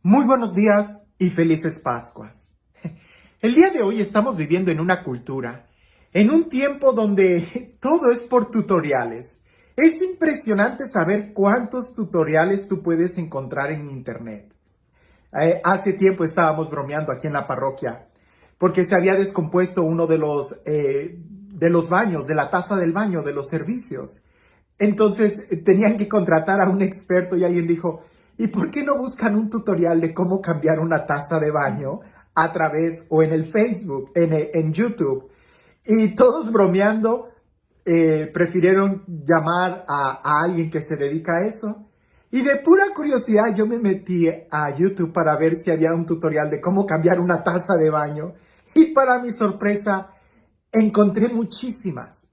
Muy buenos días y felices Pascuas. El día de hoy estamos viviendo en una cultura, en un tiempo donde todo es por tutoriales. Es impresionante saber cuántos tutoriales tú puedes encontrar en internet. Hace tiempo estábamos bromeando aquí en la parroquia porque se había descompuesto uno de los baños, de la taza del baño, de los servicios. Entonces tenían que contratar a un experto y alguien dijo, ¿y por qué no buscan un tutorial de cómo cambiar una taza de baño a través o en el Facebook, en YouTube? Y todos bromeando, prefirieron llamar a alguien que se dedica a eso. Y de pura curiosidad yo me metí a YouTube para ver si había un tutorial de cómo cambiar una taza de baño. Y para mi sorpresa, encontré muchísimas.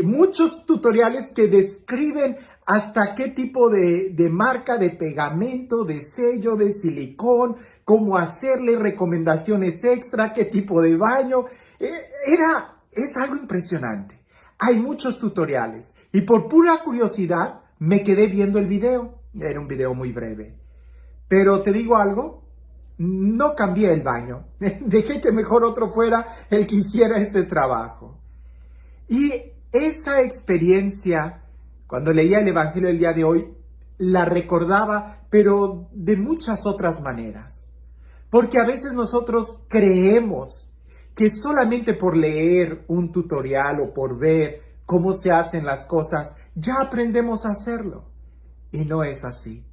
Muchos tutoriales que describen hasta qué tipo de marca de pegamento, de sello, de silicón, cómo hacerle recomendaciones extra, qué tipo de baño. Es algo impresionante. Hay muchos tutoriales y por pura curiosidad me quedé viendo el video. Era un video muy breve. Pero te digo algo, no cambié el baño. Dejé que mejor otro fuera el que hiciera ese trabajo. Y esa experiencia, cuando leía el Evangelio del día de hoy, la recordaba, pero de muchas otras maneras. Porque a veces nosotros creemos que solamente por leer un tutorial o por ver cómo se hacen las cosas, ya aprendemos a hacerlo. Y no es así.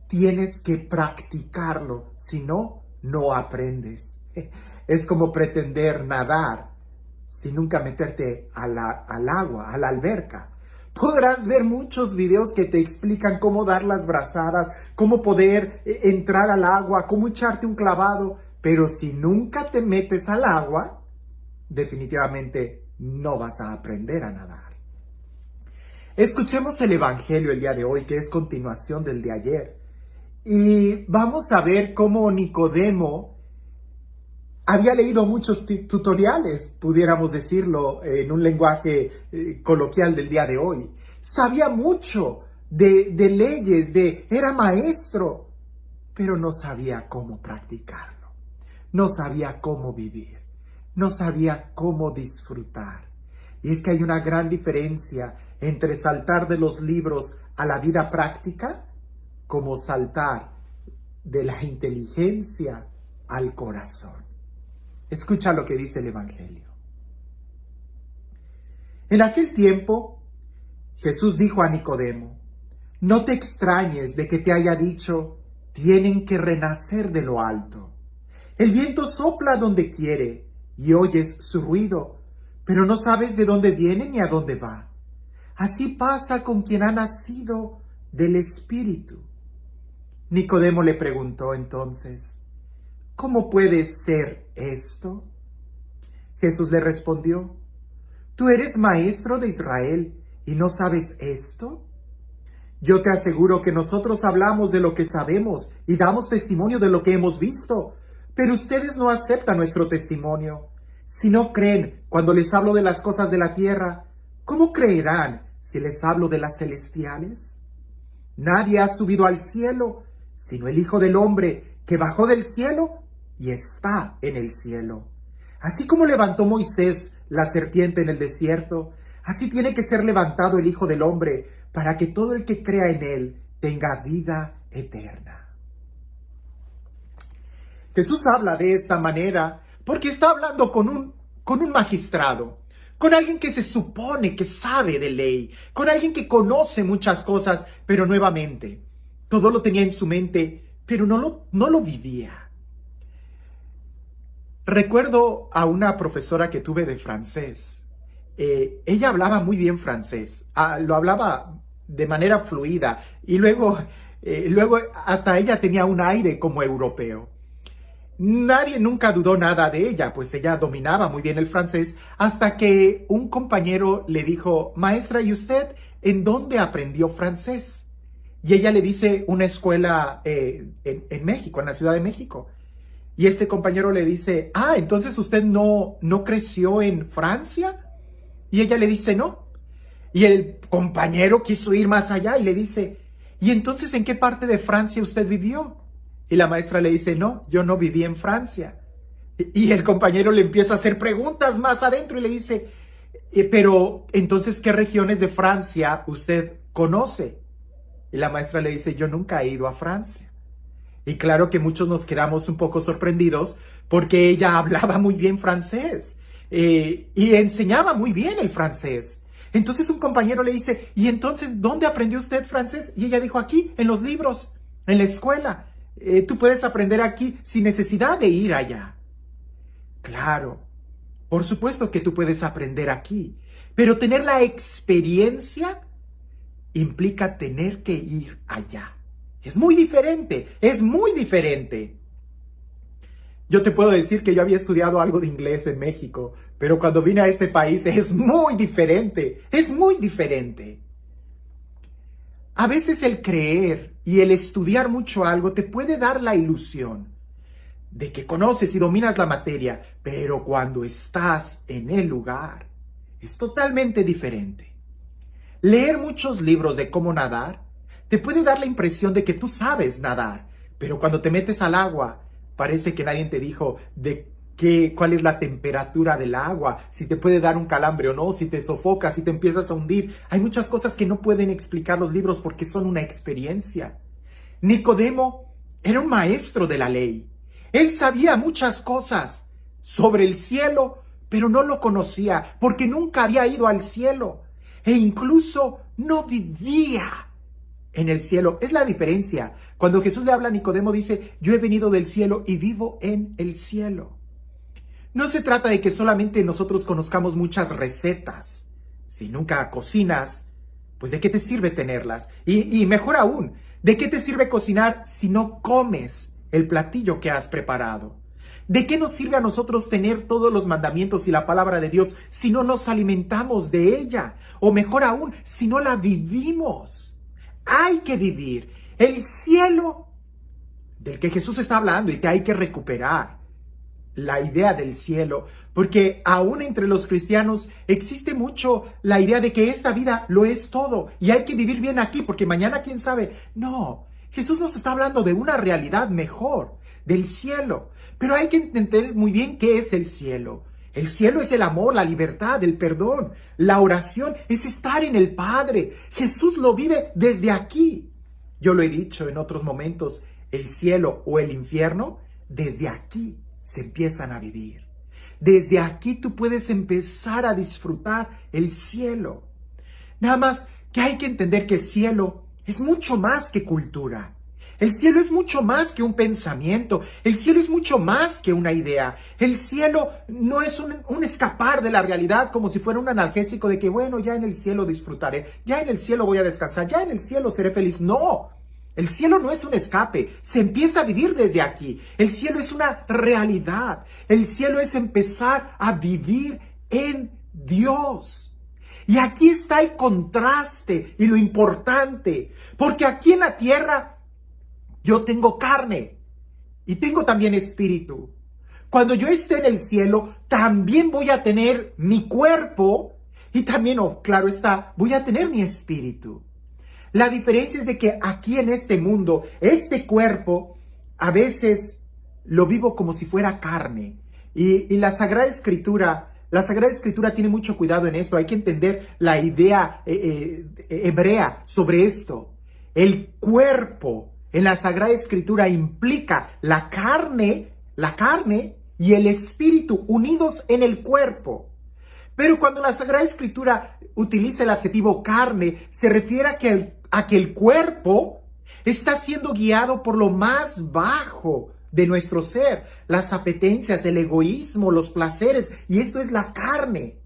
Tienes que practicarlo, si no, no aprendes. Es como pretender nadar sin nunca meterte al agua, a la alberca. Podrás ver muchos videos que te explican cómo dar las brazadas, cómo poder entrar al agua, cómo echarte un clavado, pero si nunca te metes al agua, definitivamente no vas a aprender a nadar. Escuchemos el Evangelio el día de hoy, que es continuación del de ayer, y vamos a ver cómo Nicodemo había leído muchos tutoriales, pudiéramos decirlo en un lenguaje coloquial del día de hoy. Sabía mucho de leyes, era maestro, pero no sabía cómo practicarlo. No sabía cómo vivir. No sabía cómo disfrutar. Y es que hay una gran diferencia entre saltar de los libros a la vida práctica, como saltar de la inteligencia al corazón. Escucha lo que dice el Evangelio. En aquel tiempo, Jesús dijo a Nicodemo, no te extrañes de que te haya dicho, tienen que renacer de lo alto. El viento sopla donde quiere y oyes su ruido, pero no sabes de dónde viene ni a dónde va. Así pasa con quien ha nacido del Espíritu. Nicodemo le preguntó entonces, ¿cómo puede ser esto? Jesús le respondió, ¿tú eres maestro de Israel y no sabes esto? Yo te aseguro que nosotros hablamos de lo que sabemos y damos testimonio de lo que hemos visto, pero ustedes no aceptan nuestro testimonio. Si no creen cuando les hablo de las cosas de la tierra, ¿cómo creerán si les hablo de las celestiales? Nadie ha subido al cielo, sino el Hijo del Hombre, que bajó del cielo y está en el cielo. Así como levantó Moisés la serpiente en el desierto, así tiene que ser levantado el Hijo del Hombre, para que todo el que crea en él tenga vida eterna. Jesús habla de esta manera porque está hablando con un magistrado, con alguien que se supone que sabe de ley, con alguien que conoce muchas cosas, pero nuevamente, todo lo tenía en su mente, pero no lo vivía. Recuerdo a una profesora que tuve de francés. Ella hablaba muy bien francés, lo hablaba de manera fluida y luego hasta ella tenía un aire como europeo. Nadie nunca dudó nada de ella, pues ella dominaba muy bien el francés, hasta que un compañero le dijo, maestra, ¿y usted en dónde aprendió francés? Y ella le dice, una escuela en México, en la Ciudad de México. Y este compañero le dice, entonces usted no creció en Francia. Y ella le dice, no. Y el compañero quiso ir más allá y le dice, ¿y entonces en qué parte de Francia usted vivió? Y la maestra le dice, no, yo no viví en Francia. Y el compañero le empieza a hacer preguntas más adentro y le dice, pero entonces, ¿qué regiones de Francia usted conoce? Y la maestra le dice, yo nunca he ido a Francia. Y claro que muchos nos quedamos un poco sorprendidos porque ella hablaba muy bien francés y enseñaba muy bien el francés. Entonces un compañero le dice, ¿y entonces dónde aprendió usted francés? Y ella dijo, aquí, en los libros, en la escuela. Tú puedes aprender aquí sin necesidad de ir allá. Claro, por supuesto que tú puedes aprender aquí, pero tener la experiencia implica tener que ir allá. Es muy diferente, es muy diferente. Yo te puedo decir que yo había estudiado algo de inglés en México, pero cuando vine a este país es muy diferente, es muy diferente. A veces el creer y el estudiar mucho algo te puede dar la ilusión de que conoces y dominas la materia, pero cuando estás en el lugar es totalmente diferente. Leer muchos libros de cómo nadar te puede dar la impresión de que tú sabes nadar, pero cuando te metes al agua, parece que nadie te dijo cuál es la temperatura del agua, si te puede dar un calambre o no, si te sofocas, si te empiezas a hundir. Hay muchas cosas que no pueden explicar los libros porque son una experiencia. Nicodemo era un maestro de la ley. Él sabía muchas cosas sobre el cielo, pero no lo conocía porque nunca había ido al cielo e incluso no vivía en el cielo. Es la diferencia. Cuando Jesús le habla a Nicodemo, dice, yo he venido del cielo y vivo en el cielo. No se trata de que solamente nosotros conozcamos muchas recetas. Si nunca cocinas, pues ¿de qué te sirve tenerlas? Y mejor aún, ¿de qué te sirve cocinar si no comes el platillo que has preparado? ¿De qué nos sirve a nosotros tener todos los mandamientos y la palabra de Dios si no nos alimentamos de ella? O mejor aún, si no la vivimos. Hay que vivir el cielo del que Jesús está hablando y que hay que recuperar la idea del cielo, porque aún entre los cristianos existe mucho la idea de que esta vida lo es todo y hay que vivir bien aquí porque mañana quién sabe. No, Jesús nos está hablando de una realidad mejor, del cielo, pero hay que entender muy bien qué es el cielo. El cielo es el amor, la libertad, el perdón, la oración, es estar en el Padre. Jesús lo vive desde aquí. Yo lo he dicho en otros momentos, el cielo o el infierno, desde aquí se empiezan a vivir. Desde aquí tú puedes empezar a disfrutar el cielo. Nada más que hay que entender que el cielo es mucho más que cultura. El cielo es mucho más que un pensamiento. El cielo es mucho más que una idea. El cielo no es un escapar de la realidad como si fuera un analgésico de que, bueno, ya en el cielo disfrutaré, ya en el cielo voy a descansar, ya en el cielo seré feliz. No, el cielo no es un escape. Se empieza a vivir desde aquí. El cielo es una realidad. El cielo es empezar a vivir en Dios. Y aquí está el contraste y lo importante, porque aquí en la tierra yo tengo carne y tengo también espíritu. Cuando yo esté en el cielo, también voy a tener mi cuerpo y también, claro está, voy a tener mi espíritu. La diferencia es de que aquí en este mundo, este cuerpo, a veces lo vivo como si fuera carne. Y la Sagrada Escritura tiene mucho cuidado en esto. Hay que entender la idea hebrea sobre esto. El cuerpo en la Sagrada Escritura implica la carne y el espíritu unidos en el cuerpo. Pero cuando la Sagrada Escritura utiliza el adjetivo carne, se refiere a que el cuerpo está siendo guiado por lo más bajo de nuestro ser, las apetencias, el egoísmo, los placeres, y esto es la carne.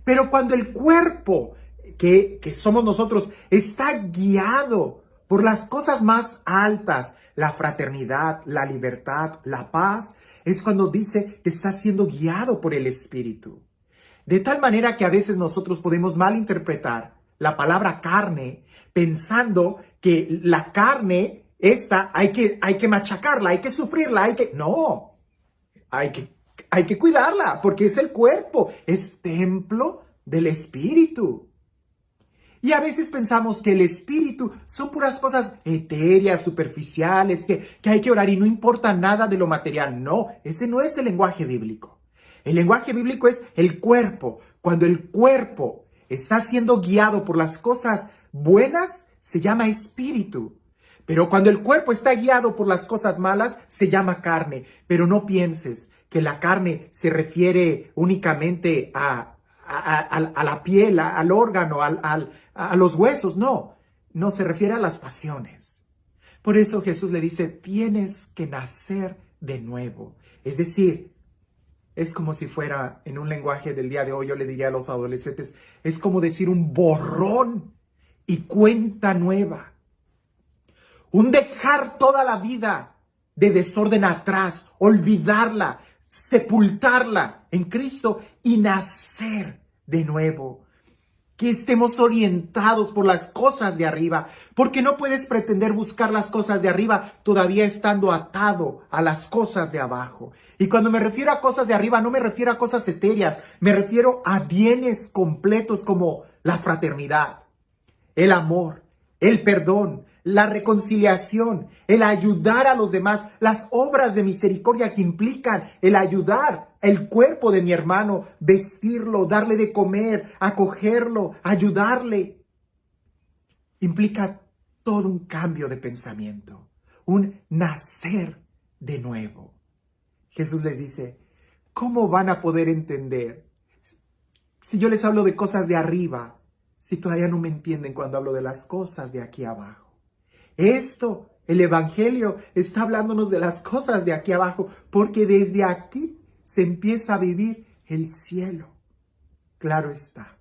Pero cuando el cuerpo, que somos nosotros, está guiado por las cosas más altas, la fraternidad, la libertad, la paz, es cuando dice que está siendo guiado por el Espíritu. De tal manera que a veces nosotros podemos malinterpretar la palabra carne pensando que la carne, esta, hay que machacarla, hay que sufrirla, No, hay que cuidarla porque es el cuerpo, es templo del Espíritu. Y a veces pensamos que el espíritu son puras cosas etéreas, superficiales, que hay que orar y no importa nada de lo material. No, ese no es el lenguaje bíblico. El lenguaje bíblico es el cuerpo. Cuando el cuerpo está siendo guiado por las cosas buenas, se llama espíritu. Pero cuando el cuerpo está guiado por las cosas malas, se llama carne. Pero no pienses que la carne se refiere únicamente a la piel, al órgano, a los huesos. No, no se refiere a las pasiones. Por eso Jesús le dice, tienes que nacer de nuevo. Es decir, es como si fuera, en un lenguaje del día de hoy, yo le diría a los adolescentes, es como decir un borrón y cuenta nueva. Un dejar toda la vida de desorden atrás, olvidarla, sepultarla en Cristo y nacer de nuevo. Que estemos orientados por las cosas de arriba, porque no puedes pretender buscar las cosas de arriba todavía estando atado a las cosas de abajo. Y cuando me refiero a cosas de arriba, no me refiero a cosas etéreas, me refiero a bienes completos como la fraternidad, el amor, el perdón, la reconciliación, el ayudar a los demás, las obras de misericordia que implican el ayudar el cuerpo de mi hermano, vestirlo, darle de comer, acogerlo, ayudarle. Implica todo un cambio de pensamiento, un nacer de nuevo. Jesús les dice, ¿cómo van a poder entender si yo les hablo de cosas de arriba, si todavía no me entienden cuando hablo de las cosas de aquí abajo? Esto, el Evangelio, está hablándonos de las cosas de aquí abajo, porque desde aquí se empieza a vivir el cielo. Claro está,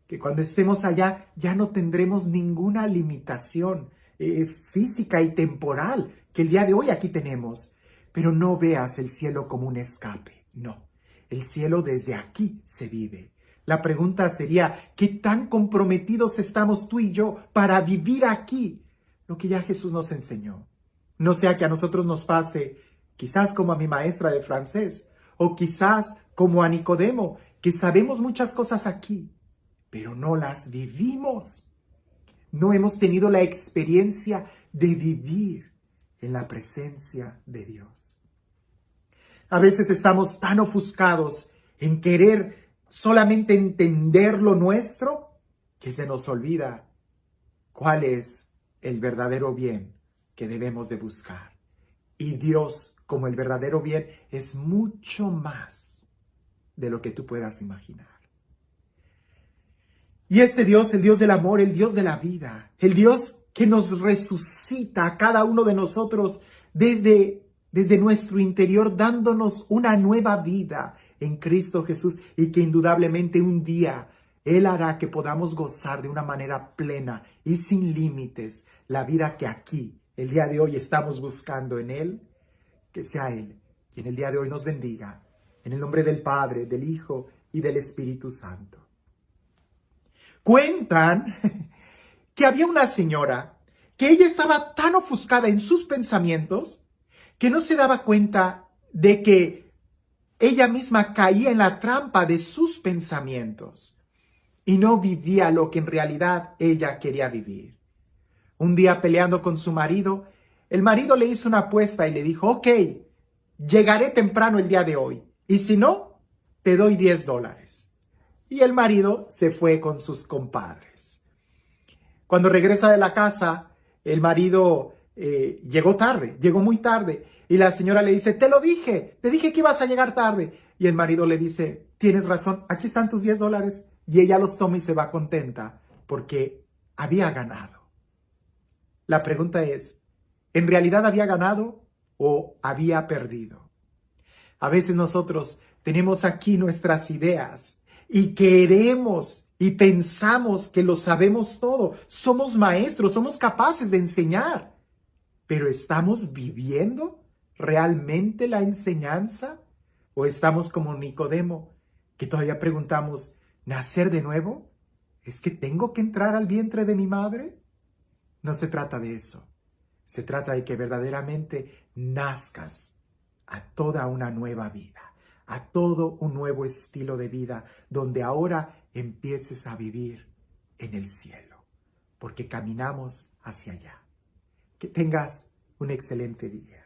que cuando estemos allá ya no tendremos ninguna limitación física y temporal que el día de hoy aquí tenemos. Pero no veas el cielo como un escape, no. El cielo desde aquí se vive. La pregunta sería, ¿qué tan comprometidos estamos tú y yo para vivir aquí lo que ya Jesús nos enseñó? No sea que a nosotros nos pase, quizás como a mi maestra de francés, o quizás como a Nicodemo, que sabemos muchas cosas aquí, pero no las vivimos. No hemos tenido la experiencia de vivir en la presencia de Dios. A veces estamos tan ofuscados en querer solamente entender lo nuestro que se nos olvida cuál es el verdadero bien que debemos de buscar. Y Dios, como el verdadero bien, es mucho más de lo que tú puedas imaginar. Y este Dios, el Dios del amor, el Dios de la vida, el Dios que nos resucita a cada uno de nosotros desde nuestro interior, dándonos una nueva vida en Cristo Jesús, y que indudablemente un día Él hará que podamos gozar de una manera plena y sin límites la vida que aquí, el día de hoy, estamos buscando en Él. Que sea Él quien el día de hoy nos bendiga, en el nombre del Padre, del Hijo y del Espíritu Santo. Cuentan que había una señora que ella estaba tan ofuscada en sus pensamientos que no se daba cuenta de que ella misma caía en la trampa de sus pensamientos y no vivía lo que en realidad ella quería vivir. Un día, peleando con su marido, el marido le hizo una apuesta y le dijo, ok, llegaré temprano el día de hoy, y si no, te doy $10. Y el marido se fue con sus compadres. Cuando regresa de la casa, el marido llegó tarde, llegó muy tarde. Y la señora le dice, te dije que ibas a llegar tarde. Y el marido le dice, tienes razón, aquí están tus $10. Y ella los toma y se va contenta porque había ganado. La pregunta es, ¿en realidad había ganado o había perdido? A veces nosotros tenemos aquí nuestras ideas y queremos y pensamos que lo sabemos todo. Somos maestros, somos capaces de enseñar. ¿Pero estamos viviendo realmente la enseñanza? ¿O estamos como Nicodemo, que todavía preguntamos, ¿nacer de nuevo? ¿Es que tengo que entrar al vientre de mi madre? No se trata de eso. Se trata de que verdaderamente nazcas a toda una nueva vida, a todo un nuevo estilo de vida, donde ahora empieces a vivir en el cielo. porque caminamos hacia allá. Que tengas un excelente día.